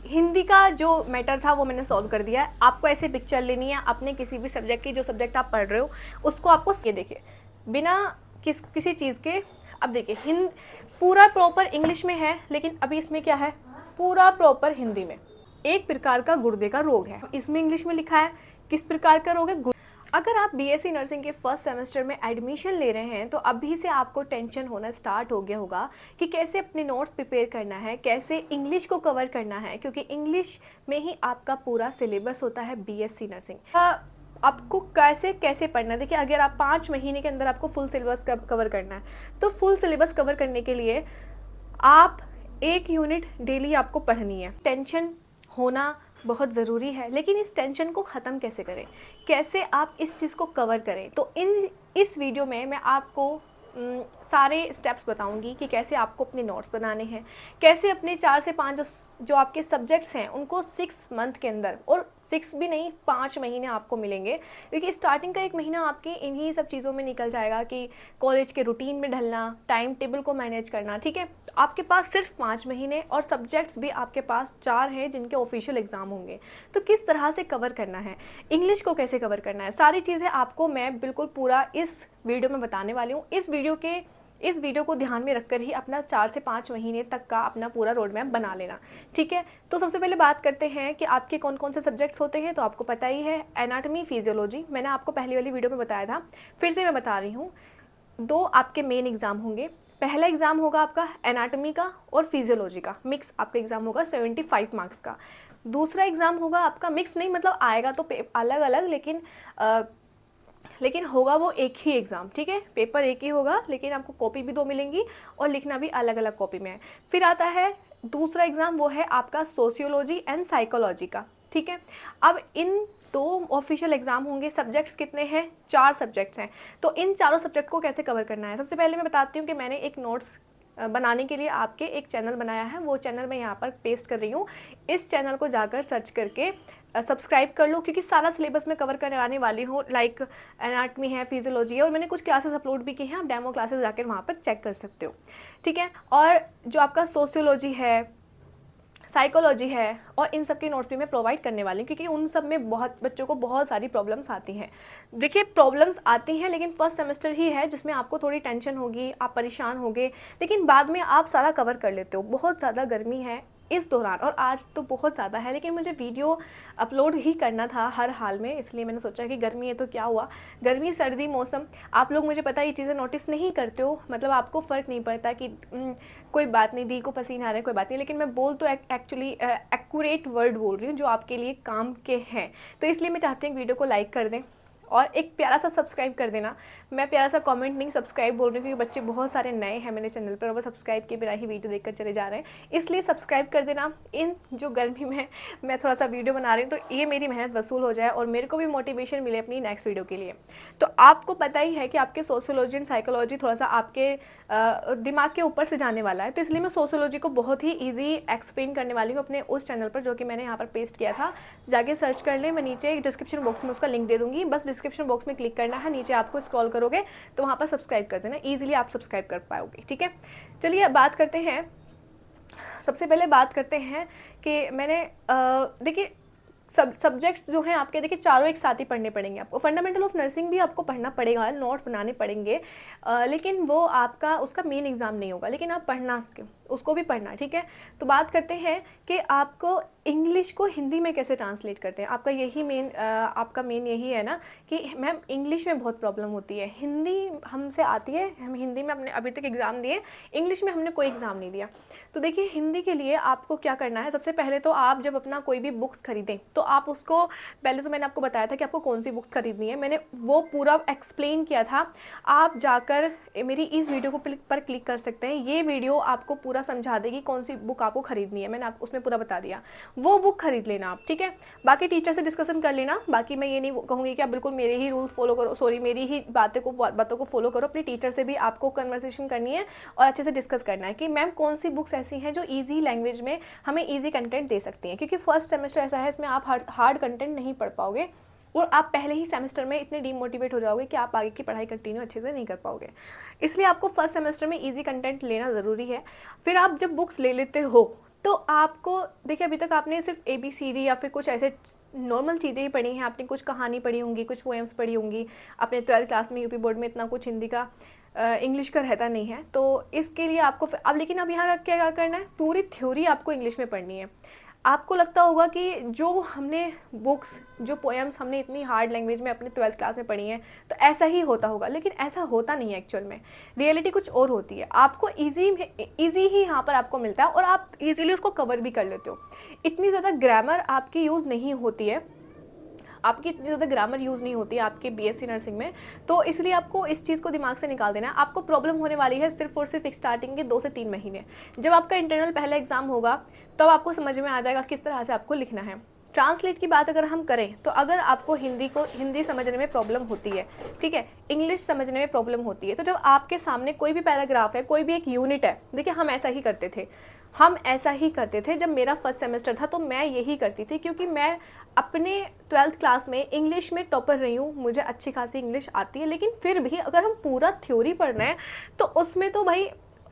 हिंदी का जो मैटर था वो मैंने सॉल्व कर दिया है। आपको ऐसे पिक्चर लेनी है अपने किसी भी सब्जेक्ट की, जो सब्जेक्ट आप पढ़ रहे हो उसको आपको ये देखिए बिना किसी चीज़ के। अब देखिए पूरा प्रॉपर इंग्लिश में है, लेकिन अभी इसमें क्या है, पूरा प्रॉपर हिंदी में। एक प्रकार का गुर्दे का रोग है, इसमें इंग्लिश में लिखा है किस प्रकार का रोग है। अगर आप बीएससी नर्सिंग के फर्स्ट सेमेस्टर में एडमिशन ले रहे हैं तो अभी से आपको टेंशन होना स्टार्ट हो गया होगा कि कैसे अपने नोट्स प्रिपेयर करना है, कैसे इंग्लिश को कवर करना है, क्योंकि इंग्लिश में ही आपका पूरा सिलेबस होता है बीएससी नर्सिंग। आपको कैसे कैसे पढ़ना है। देखिए अगर आप 5 महीने के अंदर आपको फुल सिलेबस कवर करना है, तो फुल सिलेबस कवर करने के लिए आप 1 यूनिट डेली आपको पढ़नी है। टेंशन होना बहुत ज़रूरी है, लेकिन इस टेंशन को ख़त्म कैसे करें, कैसे आप इस चीज़ को कवर करें, तो इस वीडियो में मैं आपको सारे स्टेप्स बताऊंगी कि कैसे आपको अपने नोट्स बनाने हैं, कैसे अपने 4 से 5 जो आपके सब्जेक्ट्स हैं उनको 6 मंथ के अंदर, और 6 भी नहीं 5 महीने आपको मिलेंगे, क्योंकि स्टार्टिंग का 1 महीना आपके इन्हीं सब चीज़ों में निकल जाएगा कि कॉलेज के रूटीन में ढलना, टाइम टेबल को मैनेज करना। ठीक है, आपके पास सिर्फ 5 महीने और सब्जेक्ट्स भी आपके पास 4 हैं जिनके ऑफिशियल एग्ज़ाम होंगे। तो किस तरह से कवर करना है, इंग्लिश को कैसे कवर करना है, सारी चीज़ें आपको मैं बिल्कुल पूरा इस वीडियो में बताने वाली हूँ। इस वीडियो को ध्यान में रखकर ही अपना 4 से 5 महीने तक का अपना पूरा रोड मैप बना लेना। ठीक है, तो सबसे पहले बात करते हैं कि आपके कौन कौन से सब्जेक्ट्स होते हैं। तो आपको पता ही है, एनाटॉमी, फिजियोलॉजी, मैंने आपको पहली वाली वीडियो में बताया था, फिर से मैं बता रही हूँ। 2 आपके मेन एग्ज़ाम होंगे। पहला एग्ज़ाम होगा आपका एनाटॉमी का और फिजियोलॉजी का, मिक्स आपका एग्ज़ाम होगा 75 मार्क्स का। दूसरा एग्ज़ाम होगा आपका मिक्स नहीं, मतलब आएगा तो अलग अलग, लेकिन होगा वो एक ही एग्ज़ाम। ठीक है, पेपर एक ही होगा, लेकिन आपको कॉपी भी 2 मिलेंगी और लिखना भी अलग अलग कॉपी में है। फिर आता है दूसरा एग्ज़ाम, वो है आपका सोशियोलॉजी एंड साइकोलॉजी का। ठीक है, अब इन 2 ऑफिशियल एग्ज़ाम होंगे। सब्जेक्ट्स कितने हैं, 4 सब्जेक्ट्स हैं। तो इन चारों सब्जेक्ट को कैसे कवर करना है, सबसे पहले मैं बताती हूँ कि मैंने एक नोट्स बनाने के लिए आपके एक चैनल बनाया है, वो चैनल मैं यहाँ पर पेस्ट कर रही हूँ। इस चैनल को जाकर सर्च करके सब्सक्राइब कर लो, क्योंकि सारा सिलेबस मैं कवर करने वाली हूँ। लाइक एनाटॉमी है, फिजियोलॉजी है, और मैंने कुछ क्लासेस अपलोड भी की हैं, आप डेमो क्लासेस जाकर वहाँ पर चेक कर सकते हो। ठीक है, और जो आपका सोशियोलॉजी है, साइकोलॉजी है, और इन सब के नोट्स भी मैं प्रोवाइड करने वाली हूँ, क्योंकि उन सब में बहुत बच्चों को बहुत सारी प्रॉब्लम्स आती हैं। देखिए प्रॉब्लम्स आती हैं, लेकिन फर्स्ट सेमेस्टर ही है जिसमें आपको थोड़ी टेंशन होगी, आप परेशान होगे, लेकिन बाद में आप सारा कवर कर लेते हो। बहुत ज़्यादा गर्मी है इस दौरान, और आज तो बहुत ज़्यादा है, लेकिन मुझे वीडियो अपलोड ही करना था हर हाल में, इसलिए मैंने सोचा कि गर्मी है तो क्या हुआ, गर्मी सर्दी मौसम, आप लोग मुझे पता है ये चीज़ें नोटिस नहीं करते हो, मतलब आपको फ़र्क नहीं पड़ता कि कोई बात नहीं, दी को पसीना आ रहा है, कोई बात नहीं, लेकिन मैं बोल तो एक्चुअली एक्यूरेट वर्ड बोल रही हूँ जो आपके लिए काम के हैं। तो इसलिए मैं चाहती हूँ वीडियो को लाइक कर दें और एक प्यारा सा सब्सक्राइब कर देना। मैं प्यारा सा कमेंट नहीं, सब्सक्राइब बोल रही हूँ, क्योंकि बच्चे बहुत सारे नए हैं मेरे चैनल पर और वो सब्सक्राइब के बिना ही वीडियो देखकर चले जा रहे हैं, इसलिए सब्सक्राइब कर देना। इन जो गर्मी में मैं थोड़ा सा वीडियो बना रही हूँ, तो ये मेरी मेहनत वसूल हो जाए और मेरे को भी मोटिवेशन मिले अपनी नेक्स्ट वीडियो के लिए। तो आपको पता ही है कि आपके सोशियोलॉजी एंड साइकोलॉजी थोड़ा सा आपके दिमाग के ऊपर से जाने वाला है, तो इसलिए मैं सोशियोलॉजी को बहुत ही ईजी एक्सप्लेन करने वाली हूँ अपने उस चैनल पर, जो कि मैंने यहाँ पर पेस्ट किया था। जाके सर्च कर लें, मैं नीचे डिस्क्रिप्शन बॉक्स में उसका लिंक दे दूँगी, बस डिस्क्रिप्शन बॉक्स में क्लिक करना है, नीचे आपको स्क्रॉल करोगे तो वहाँ पर सब्सक्राइब कर देना, ईजिली आप सब्सक्राइब कर पाओगे। ठीक है, चलिए अब बात करते हैं। सबसे पहले बात करते हैं कि मैंने देखिए सब्जेक्ट्स जो हैं आपके, देखिए चारों एक साथ ही पढ़ने पड़ेंगे आपको। फंडामेंटल ऑफ नर्सिंग भी आपको पढ़ना पड़ेगा, नोट्स बनाने पड़ेंगे, लेकिन वो आपका उसका मेन एग्ज़ाम नहीं होगा, लेकिन आप पढ़ना उसको भी पढ़ना। ठीक है, तो बात करते हैं कि आपको इंग्लिश को हिंदी में कैसे ट्रांसलेट करते हैं। आपका यही आपका मेन यही है ना कि मैम इंग्लिश में बहुत प्रॉब्लम होती है, हिंदी हमसे आती है, हम हिंदी में अपने अभी तक एग्ज़ाम दिए, इंग्लिश में हमने कोई एग्ज़ाम नहीं दिया। तो देखिए हिंदी के लिए आपको क्या करना है, सबसे पहले तो आप जब अपना कोई भी बुक्स खरीदें तो आप उसको, पहले तो मैंने आपको बताया था कि आपको कौन सी बुक्स खरीदनी है, मैंने वो पूरा एक्सप्लेन किया था। आप जाकर मेरी इस वीडियो पर क्लिक कर सकते हैं, ये वीडियो आपको पूरा समझा देगी कौन सी बुक आपको खरीदनी है, मैंने आपको उसमें पूरा बता दिया, वो बुक खरीद लेना आप। ठीक है, बाकी टीचर से डिस्कशन कर लेना, बाकी मैं ये नहीं कहूँगी कि आप बिल्कुल मेरे ही रूल्स फॉलो करो, सॉरी मेरी ही बातों को फॉलो करो। अपनी टीचर से भी आपको कन्वर्सेशन करनी है और अच्छे से डिस्कस करना है कि मैम कौन सी बुक्स ऐसी हैं जो ईजी लैंग्वेज में हमें ईजी कंटेंट दे सकती हैं, क्योंकि फर्स्ट सेमेस्टर ऐसा है इसमें आप हार्ड कंटेंट नहीं पढ़ पाओगे और आप पहले ही सेमेस्टर में इतने डीमोटिवेट हो जाओगे कि आप आगे की पढ़ाई कंटिन्यू अच्छे से नहीं कर पाओगे। इसलिए आपको फर्स्ट सेमेस्टर में इजी कंटेंट लेना ज़रूरी है। फिर आप जब बुक्स ले लेते हो तो आपको देखिए, अभी तक आपने सिर्फ ABCD या फिर कुछ ऐसे नॉर्मल चीज़ें ही पढ़ी हैं, आपने कुछ कहानी पढ़ी होंगी, कुछ पोएम्स पढ़ी होंगी, अपने 12th क्लास में यूपी बोर्ड में इतना कुछ हिंदी का इंग्लिश का रहता नहीं है, तो इसके लिए आपको अब लेकिन अब यहाँ क्या करना है, पूरी थ्योरी आपको इंग्लिश में पढ़नी है। आपको लगता होगा कि जो हमने बुक्स, जो पोएम्स हमने इतनी हार्ड लैंग्वेज में अपने 12th क्लास में पढ़ी हैं तो ऐसा ही होता होगा, लेकिन ऐसा होता नहीं है एक्चुअल में। रियलिटी कुछ और होती है। आपको ईजी ही यहाँ पर आपको मिलता है और आप इजीली उसको कवर भी कर लेते हो। इतनी ज़्यादा ग्रामर आपकी यूज़ नहीं होती है, आपकी इतनी ज़्यादा ग्रामर यूज़ नहीं होती है आपके BSc नर्सिंग में, तो इसलिए आपको इस चीज़ को दिमाग से निकाल देना है। आपको प्रॉब्लम होने वाली है सिर्फ और सिर्फ स्टार्टिंग के 2 से 3 महीने। जब आपका इंटरनल पहला एग्जाम होगा तब आपको समझ में आ जाएगा किस तरह से आपको लिखना है। ट्रांसलेट की बात अगर हम करें तो अगर आपको हिंदी समझने में प्रॉब्लम होती है, ठीक है, इंग्लिश समझने में प्रॉब्लम होती है, तो जब आपके सामने कोई भी पैराग्राफ है, कोई भी एक यूनिट है, देखिए हम ऐसा ही करते थे जब मेरा फर्स्ट सेमेस्टर था, तो मैं यही करती थी क्योंकि मैं अपने 12th क्लास में इंग्लिश में टॉपर रही हूँ, मुझे अच्छी खासी इंग्लिश आती है। लेकिन फिर भी अगर हम पूरा थ्योरी पढ़ना है तो उसमें तो भाई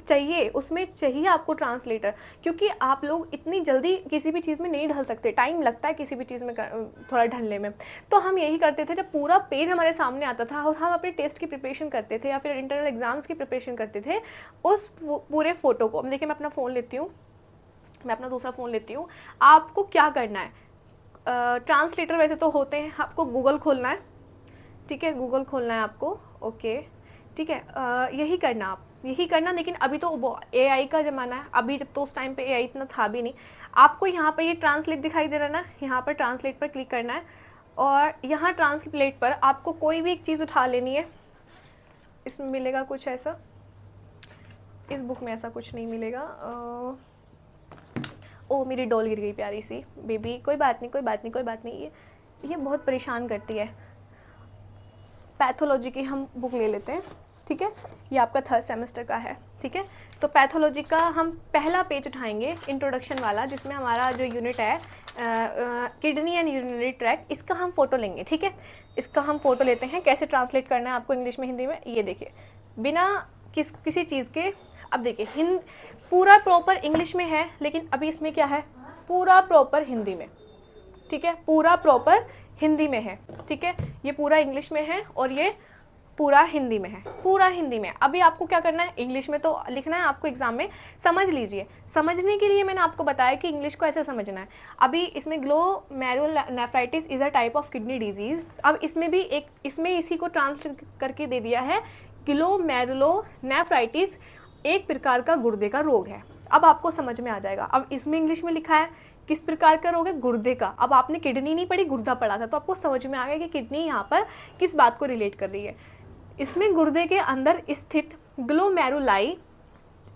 चाहिए आपको ट्रांसलेटर, क्योंकि आप लोग इतनी जल्दी किसी भी चीज़ में नहीं ढल सकते, टाइम लगता है किसी भी चीज़ में थोड़ा ढलने में। तो हम यही करते थे, जब पूरा पेज हमारे सामने आता था और हम अपने टेस्ट की प्रिपरेशन करते थे या फिर इंटरनल एग्जाम्स की प्रिपरेशन करते थे, उस पूरे फ़ोटो को, देखिए मैं अपना फ़ोन लेती हूँ, मैं अपना दूसरा फ़ोन लेती हूँ। आपको क्या करना है, ट्रांसलेटर वैसे तो होते हैं, आपको गूगल खोलना है, ठीक है, गूगल खोलना है आपको, ओके, ठीक है, यही करना। लेकिन अभी तो AI का ज़माना है, अभी जब तो उस टाइम पे AI इतना था भी नहीं। आपको यहाँ पे ये ट्रांसलेट दिखाई दे रहा ना, यहाँ पर ट्रांसलेट पर क्लिक करना है और यहाँ ट्रांसलेट पर आपको कोई भी एक चीज़ उठा लेनी है। इसमें मिलेगा कुछ ऐसा, इस बुक में ऐसा कुछ नहीं मिलेगा। ओ मेरी डॉल गिर गई प्यारी सी बेबी, कोई बात नहीं, ये बहुत परेशान करती है। पैथोलॉजी की हम बुक ले लेते हैं, ठीक है, ये आपका 3rd सेमेस्टर का है, ठीक है। तो पैथोलॉजी का हम पहला पेज उठाएंगे, इंट्रोडक्शन वाला, जिसमें हमारा जो यूनिट है किडनी एंड यूरिनरी ट्रैक्ट, इसका हम फोटो लेंगे, ठीक है। इसका हम फोटो लेते हैं, कैसे ट्रांसलेट करना है आपको इंग्लिश में हिंदी में, ये देखिए, बिना किसी चीज़ के। अब देखिए पूरा प्रॉपर इंग्लिश में है, लेकिन अभी इसमें क्या है, पूरा प्रॉपर हिंदी में, ठीक है, पूरा प्रॉपर हिंदी में है, ठीक है। ये पूरा इंग्लिश में है और ये पूरा हिंदी में है, पूरा हिंदी में। अभी आपको क्या करना है, इंग्लिश में तो लिखना है आपको एग्जाम में, समझ लीजिए। समझने के लिए मैंने आपको बताया कि इंग्लिश को ऐसे समझना है। अभी इसमें glomerulonephritis is a type of kidney disease, अब इसमें इसी को ट्रांसलेट करके दे दिया है, ग्लोमेरुलोनेफ्राइटिस एक प्रकार का गुर्दे का रोग है। अब आपको समझ में आ जाएगा। अब इसमें इंग्लिश में लिखा है किस प्रकार का रोग है, गुर्दे का। अब आपने किडनी नहीं पढ़ी, गुर्दा पढ़ा था, तो आपको समझ में आ गया कि किडनी यहाँ पर किस बात को रिलेट कर रही है। इसमें गुर्दे के अंदर स्थित ग्लोमेरुलाई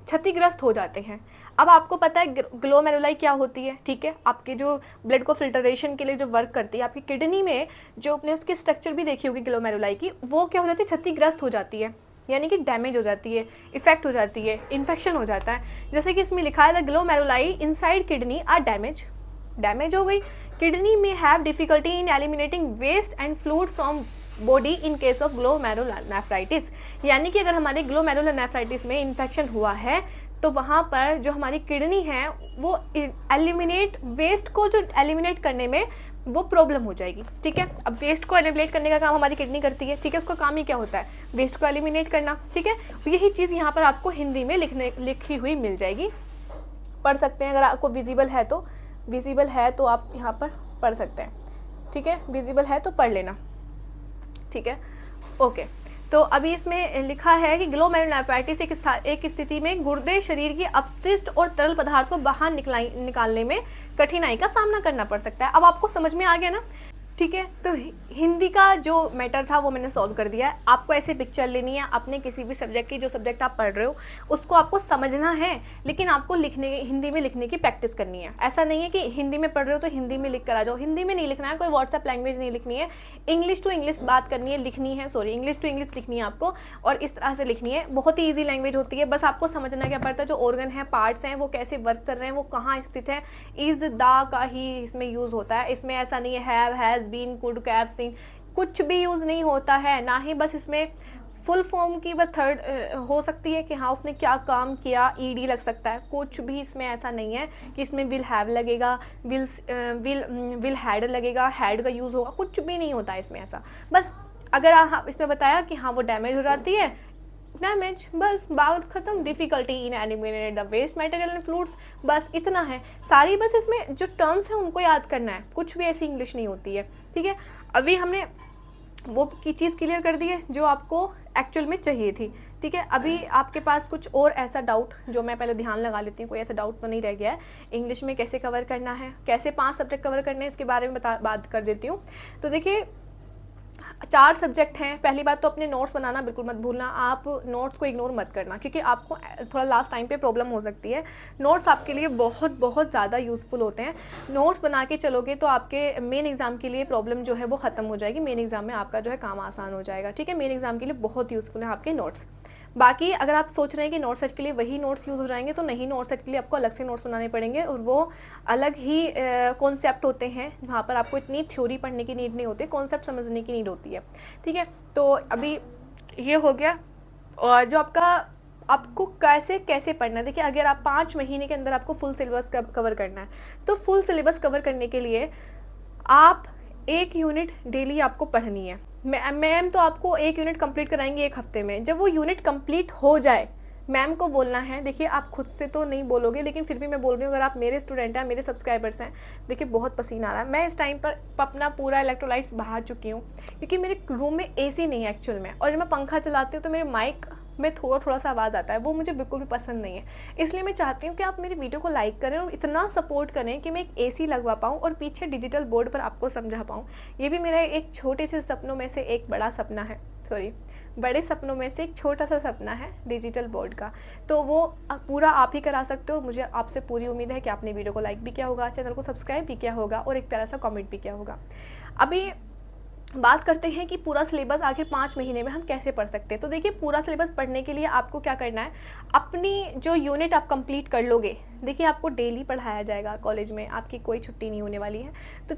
क्षतिग्रस्त हो जाते हैं। अब आपको पता है ग्लोमेरुलाई क्या होती है, ठीक है, आपके जो ब्लड को फिल्टरेशन के लिए जो वर्क करती है, आपकी किडनी में जो अपने उसकी स्ट्रक्चर भी देखी होगी ग्लोमेरुलाई की, वो क्या हो जाती है, क्षतिग्रस्त हो जाती है, यानी कि डैमेज हो जाती है, इफेक्ट हो जाती है, इन्फेक्शन हो जाता है। जैसे कि इसमें लिखा है the glomeruli inside kidney are damage हो गई। किडनी में have difficulty in eliminating waste and fluid from body in case of glomerulonephritis, यानी कि अगर हमारे ग्लोमेरुलोनेफ्राइटिस में इन्फेक्शन हुआ है तो वहाँ पर जो हमारी किडनी है वो वेस्ट को जो एलिमिनेट करने में वो प्रॉब्लम हो जाएगी, ठीक है। अब वेस्ट को एलिमिनेट करने का काम हमारी किडनी करती है, ठीक है, उसका काम ही क्या होता है, वेस्ट को एलिमिनेट करना, ठीक है। यही चीज़ यहाँ पर आपको हिंदी में लिखी हुई मिल जाएगी, पढ़ सकते हैं। अगर आपको विजिबल है तो आप यहाँ पर पढ़ सकते हैं, ठीक है, विजिबल है तो पढ़ लेना, ठीक है, ओके। तो अभी इसमें लिखा है कि ग्लोमेरुलोनेफ्राइटिस एक स्थिति में गुर्दे शरीर की अपशिष्ट और तरल पदार्थ को बाहर निकालने में कठिनाई का सामना करना पड़ सकता है। अब आपको समझ में आ गया ना, ठीक है। तो हिंदी का जो मैटर था वो मैंने सॉल्व कर दिया है। आपको ऐसे पिक्चर लेनी है अपने किसी भी सब्जेक्ट की, जो सब्जेक्ट आप पढ़ रहे हो उसको आपको समझना है, लेकिन आपको हिंदी में लिखने की प्रैक्टिस करनी है। ऐसा नहीं है कि हिंदी में पढ़ रहे हो तो हिंदी में लिख कर आ जाओ, हिंदी में नहीं लिखना है, कोई व्हाट्सएप लैंग्वेज नहीं लिखनी है, इंग्लिश टू इंग्लिश बात करनी है, इंग्लिश टू इंग्लिश लिखनी है आपको, और इस तरह से लिखनी है। बहुत ही ईजी लैंग्वेज होती है, बस आपको समझना क्या पड़ता है, जो ऑर्गन है, पार्ट्स हैं, वो कैसे वर्क कर रहे हैं, वो कहाँ स्थित है। इज दा का ही इसमें यूज़ होता है, इसमें ऐसा नहीं है हैव, हैज़ बीन, कुड, कैव, सीन, कुछ भी यूज़ नहीं होता है, ना ही बस इसमें फुल फॉर्म की बस थर्ड हो सकती है कि हाँ उसने क्या काम किया, ईडी लग सकता है, कुछ भी इसमें ऐसा नहीं है कि इसमें विल हैव लगेगा, विल हैड लगेगा, हैड का यूज़ होगा, कुछ भी नहीं होता है इसमें ऐसा। बस अगर इसमें बताया कि हाँ वो डैमेज हो जाती है, डैमेज, बस बात खत्म। Difficulty in eliminate the waste material and fluids, बस इतना है। सारी बस इसमें जो टर्म्स हैं उनको याद करना है, कुछ भी ऐसी इंग्लिश नहीं होती है, ठीक है। अभी हमने वो की चीज़ क्लियर कर दी है जो आपको एक्चुअल में चाहिए थी, ठीक है। अभी आपके पास कुछ और ऐसा डाउट, जो मैं पहले ध्यान लगा लेती हूँ, कोई ऐसा डाउट तो नहीं रह गया है इंग्लिश में कैसे कवर करना है, कैसे 5 सब्जेक्ट कवर करने हैं, इसके बारे में बात कर देती हूँ। तो देखिए 4 सब्जेक्ट हैं। पहली बात तो अपने नोट्स बनाना बिल्कुल मत भूलना, आप नोट्स को इग्नोर मत करना, क्योंकि आपको थोड़ा लास्ट टाइम पे प्रॉब्लम हो सकती है। नोट्स आपके लिए बहुत बहुत ज़्यादा यूज़फुल होते हैं। नोट्स बना के चलोगे तो आपके मेन एग्ज़ाम के लिए प्रॉब्लम जो है वो ख़त्म हो जाएगी, मेन एग्ज़ाम में आपका जो है काम आसान हो जाएगा, ठीक है। मेन एग्ज़ाम के लिए बहुत यूज़फुल है आपके नोट्स। बाकी अगर आप सोच रहे हैं कि नोट सेट के लिए वही नोट्स यूज़ हो जाएंगे, तो नहीं, नोट सेट के लिए आपको अलग से नोट्स बनाने पड़ेंगे, और वो अलग ही कॉन्सेप्ट होते हैं, वहाँ पर आपको इतनी थ्योरी पढ़ने की नीड नहीं होती, कॉन्सेप्ट समझने की नीड होती है, ठीक है। तो अभी ये हो गया। और जो आपको कैसे कैसे पढ़ना है, देखिए अगर आप 5 महीने के अंदर आपको फुल सिलेबस कवर करना है, तो फुल सिलेबस कवर करने के लिए आप 1 यूनिट डेली आपको पढ़नी है। मैम तो आपको 1 यूनिट कंप्लीट कराएंगे 1 हफ्ते में। जब वो यूनिट कंप्लीट हो जाए, मैम को बोलना है। देखिए आप खुद से तो नहीं बोलोगे, लेकिन फिर भी मैं बोल रही हूँ, अगर आप मेरे स्टूडेंट हैं, मेरे सब्सक्राइबर्स हैं, देखिए बहुत पसीना आ रहा है। मैं इस टाइम पर अपना पूरा इलेक्ट्रोलाइट्स बहा चुकी हूँ, क्योंकि मेरे रूम में AC नहीं है एक्चुअल में, और जब मैं पंखा चलाती हूँ तो मेरे माइक में थोड़ा सा आवाज़ आता है, वो मुझे बिल्कुल भी पसंद नहीं है। इसलिए मैं चाहती हूँ कि आप मेरी वीडियो को लाइक करें और इतना सपोर्ट करें कि मैं एक AC लगवा पाऊँ और पीछे डिजिटल बोर्ड पर आपको समझा पाऊँ। ये भी मेरा एक छोटे से सपनों में से एक बड़ा सपना है, बड़े सपनों में से एक छोटा सा सपना है डिजिटल बोर्ड का। तो वो पूरा आप ही करा सकते हो। मुझे आपसे पूरी उम्मीद है कि आपने वीडियो को लाइक भी किया होगा, चैनल को सब्सक्राइब भी किया होगा, और एक प्यारा सा कमेंट भी किया होगा। अभी बात करते हैं कि पूरा सिलेबस आखिर 5 महीने में हम कैसे पढ़ सकते हैं। तो देखिए पूरा सिलेबस पढ़ने के लिए आपको क्या करना है, अपनी जो यूनिट आप कंप्लीट कर लोगे, देखिए आपको डेली पढ़ाया जाएगा कॉलेज में, आपकी कोई छुट्टी नहीं होने वाली है। तो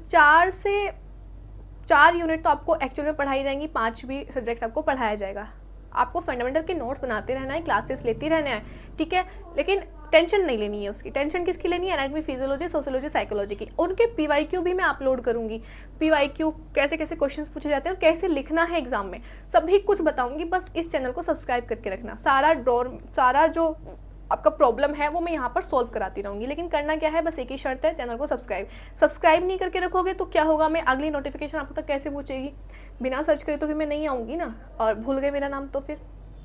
4 यूनिट तो आपको एक्चुअल में पढ़ाई जाएंगी, 5 भी सब्जेक्ट आपको पढ़ाया जाएगा। आपको फंडामेंटल के नोट्स बनाते रहना है, क्लासेस लेती रहना है, ठीक है। लेकिन टेंशन नहीं लेनी है उसकी। टेंशन किसकी लेनी है? एनाटॉमी, फिजियोलॉजी, सोशियोलॉजी, साइकोलॉजी की। उनके PYQ भी मैं अपलोड करूंगी। PYQ कैसे कैसे क्वेश्चंस पूछे जाते हैं और कैसे लिखना है एग्जाम में, सभी कुछ बताऊंगी। बस इस चैनल को सब्सक्राइब करके रखना। सारा जो आपका प्रॉब्लम है वो मैं यहाँ पर सॉल्व कराती रहूँगी। लेकिन करना क्या है, बस एक ही शर्त है, चैनल को सब्सक्राइब नहीं करके रखोगे तो क्या होगा, मैं अगली नोटिफिकेशन आपको तक कैसे पहुँचेगी? बिना सर्च करे तो फिर मैं नहीं आऊँगी ना, और भूल गए मेरा नाम तो फिर,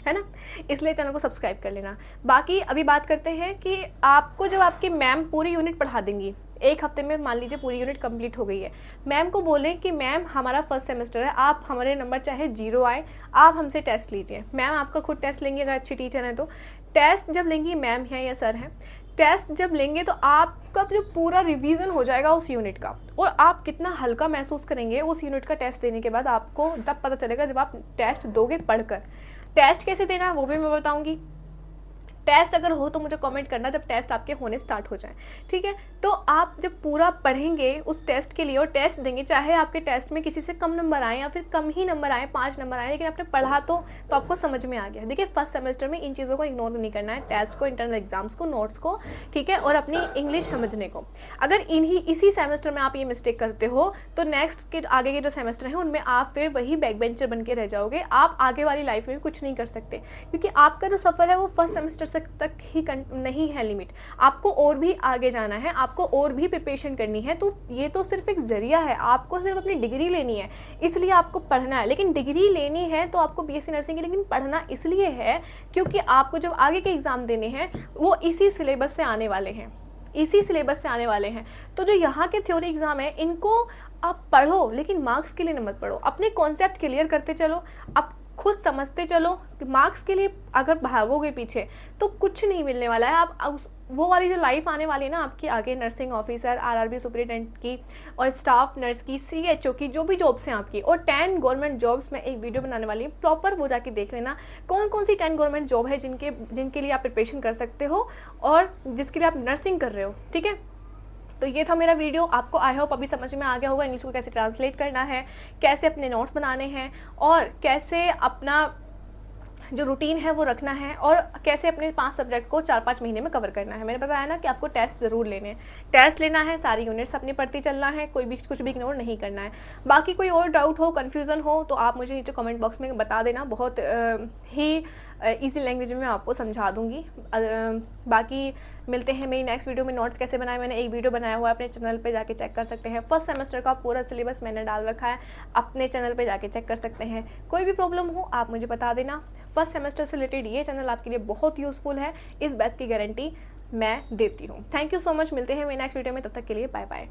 है ना। इसलिए चैनल को सब्सक्राइब कर लेना। बाकी अभी बात करते हैं कि आपको जब आपकी मैम पूरी यूनिट पढ़ा देंगी, 1 हफ्ते में मान लीजिए पूरी यूनिट कंप्लीट हो गई है, मैम को बोलें कि मैम हमारा फर्स्ट सेमेस्टर है, आप हमारे नंबर चाहे 0 आए, आप हमसे टेस्ट लीजिए। मैम आपका खुद टेस्ट लेंगे, अगर अच्छी टीचर है तो। टेस्ट जब लेंगी मैम है या सर हैं, टेस्ट जब लेंगे तो आपका जो पूरा रिवीजन हो जाएगा उस यूनिट का, और आप कितना हल्का महसूस करेंगे उस यूनिट का टेस्ट देने के बाद। आपको तब पता चलेगा जब आप टेस्ट दोगे पढ़कर। टेस्ट कैसे देना वो भी मैं बताऊंगी। टेस्ट अगर हो तो मुझे कमेंट करना जब टेस्ट आपके होने स्टार्ट हो जाए, ठीक है। तो आप जब पूरा पढ़ेंगे उस टेस्ट के लिए और टेस्ट देंगे, चाहे आपके टेस्ट में किसी से कम नंबर आए या फिर कम ही नंबर आए, 5 नंबर आए, लेकिन आपने पढ़ा तो आपको समझ में आ गया। देखिए फर्स्ट सेमेस्टर में इन चीज़ों को इग्नोर नहीं करना है, टेस्ट को, इंटरनल एग्जाम्स को, नोट्स को, ठीक है, और अपनी इंग्लिश समझने को। अगर इसी सेमेस्टर में आप ये मिस्टेक करते हो तो नेक्स्ट के आगे के जो सेमेस्टर हैं उनमें आप फिर वही बैक बेंचर बन के रह जाओगे। आप आगे वाली लाइफ में कुछ नहीं कर सकते, क्योंकि आपका जो सफ़र है वो फर्स्ट सेमेस्टर तक ही नहीं है लिमिट। आपको और भी आगे जाना है, आपको और भी प्रिपरेशन करनी है। तो ये तो सिर्फ एक जरिया है, आपको सिर्फ अपनी डिग्री लेनी है, इसलिए आपको पढ़ना है। लेकिन डिग्री लेनी है तो आपको BSc नर्सिंग की, लेकिन पढ़ना इसलिए है क्योंकि आपको जब आगे के एग्ज़ाम देने हैं वो इसी सिलेबस से आने वाले हैं, तो जो यहाँ के थ्योरी एग्ज़ाम है इनको आप पढ़ो, लेकिन मार्क्स के लिए मत पढ़ो। अपने कॉन्सेप्ट क्लियर करते चलो, आप खुद समझते चलो। मार्क्स के लिए अगर भागोगे पीछे तो कुछ नहीं मिलने वाला है। आप वो वाली जो लाइफ आने वाली है ना आपकी आगे, नर्सिंग ऑफिसर, RRB सुपरिटेंडेंट की, और स्टाफ नर्स की, CHO की, जो भी जॉब्स हैं आपकी, और 10 गवर्नमेंट जॉब्स में एक वीडियो बनाने वाली है, प्रॉपर वो जाके देख लेना कौन कौन सी 10 गवर्नमेंट जॉब है जिनके लिए आप प्रिपरेशन कर सकते हो और जिसके लिए आप नर्सिंग कर रहे हो, ठीक है। तो ये था मेरा वीडियो। आपको आई होप अभी समझ में आ गया होगा इंग्लिश को कैसे ट्रांसलेट करना है, कैसे अपने नोट्स बनाने हैं, और कैसे अपना जो रूटीन है वो रखना है, और कैसे अपने 5 सब्जेक्ट को 4-5 महीने में कवर करना है। मैंने बताया ना कि आपको टेस्ट ज़रूर लेने हैं, टेस्ट लेना है, सारी यूनिट्स अपनी पढ़ती चलना है, कोई भी कुछ भी इग्नोर नहीं करना है। बाकी कोई और डाउट हो, कन्फ्यूज़न हो तो आप मुझे नीचे कमेंट बॉक्स में बता देना, बहुत ही ईजी लैंग्वेज में मैं आपको समझा दूँगी। बाकी मिलते हैं मेरी नेक्स्ट वीडियो में। नोट्स कैसे बनाए मैंने एक वीडियो बनाया हुआ है, अपने चैनल पे जाके चेक कर सकते हैं। फर्स्ट सेमेस्टर का पूरा सिलेबस मैंने डाल रखा है, अपने चैनल पे जाके चेक कर सकते हैं। कोई भी प्रॉब्लम हो आप मुझे बता देना। फर्स्ट सेमेस्टर से रिलेटेड ये चैनल आपके लिए बहुत यूज़फुल है, इस बात की गारंटी मैं देती हूँ। थैंक यू सो मच, मिलते हैं मेरी नेक्स्ट वीडियो में, तब तक के लिए बाय बाय।